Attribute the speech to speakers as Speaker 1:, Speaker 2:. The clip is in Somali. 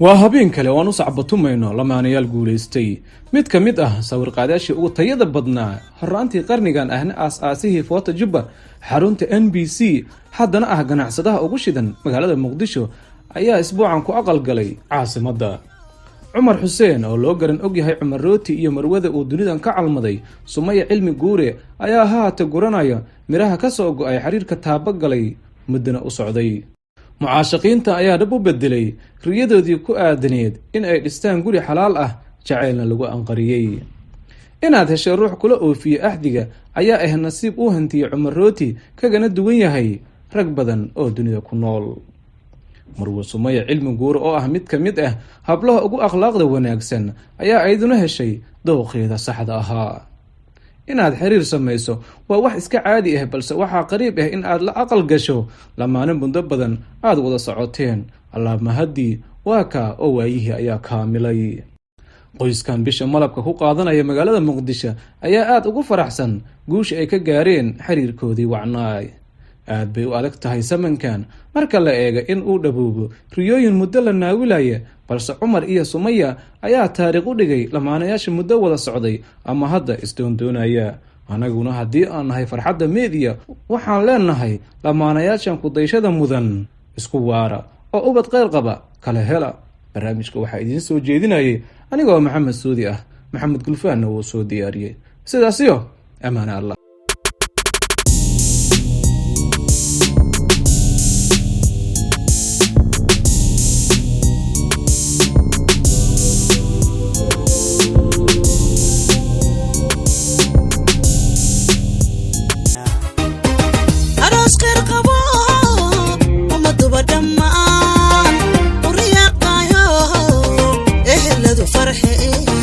Speaker 1: waa habeen kale oo aan u sacbatumayno lamaanayaal guulaystay mid ka mid ah sawir-qaadayaashii ugu tayada badnaa horraantii qarnigan ahna aas-aasihii foota jubba xarunta NBC haddana ah ganacsadaha ugu shidan magaalada muqdisho ayaa isbuucan ku aqalgalay caasimadda. cumar xuseen oo loo garan og yahay cumar rooti iyo marwada uu dunidan ka calmaday Sumaya Cilmi Guure ayaa haata guranaya miraha ka soo go'ay xiriirka taabagalay muddana u socday. mucaashaqiinta ayaa dhab u bedelay riyadoodii ku aadaneed in ay dhistaan guri xalaal ah jaceylna lagu anqariyey. inaad heshay ruux kula oofiye ahdiga ayaa ah nasiib u hantiyay cumar rooti kagana duwan yahay rag badan oo dunida ku nool. marwo Sumaya Cilmi Guure oo ah mid ka mid ah hablaha ugu akhlaaqda wanaagsan ayaa ayduna heshay dooqeeda saxda ahaa. inaad xiriir samayso waa wax iska caadi ah, balse waxaa qariib ah in aad la aqal gasho lamaane muddo badan aad wada socoteen. allaahuma haddii waa kaa oo waayihii ayaa kaamilay. qoyskan bisha malabka ku qaadanaya magaalada muqdisho ayaa aad ugu faraxsan guusha ay ka gaareen xiriirkoodii wacnaay. aad bay u adag tahay samankan marka la eega in uu dhaboobo riyooyin muddo la naawilaya, balse cumar iyo Sumaya ayaa taariikh u dhigay lamaanayaasha muddo wada socday ama hadda isdoondoonaya. anaguna haddii aan nahay farxadda media waxaan leenahay lamaanayaashan kudayshada mudan isku waara oo ubad qeyr qaba kala hela. barnaamijka waxaa idiin soo jeedinayay anigoo maxamed suudi ah, maxamed gulfaanna wuu soo diyaariyey. sidaasiyo amaana allah.
Speaker 2: فرحي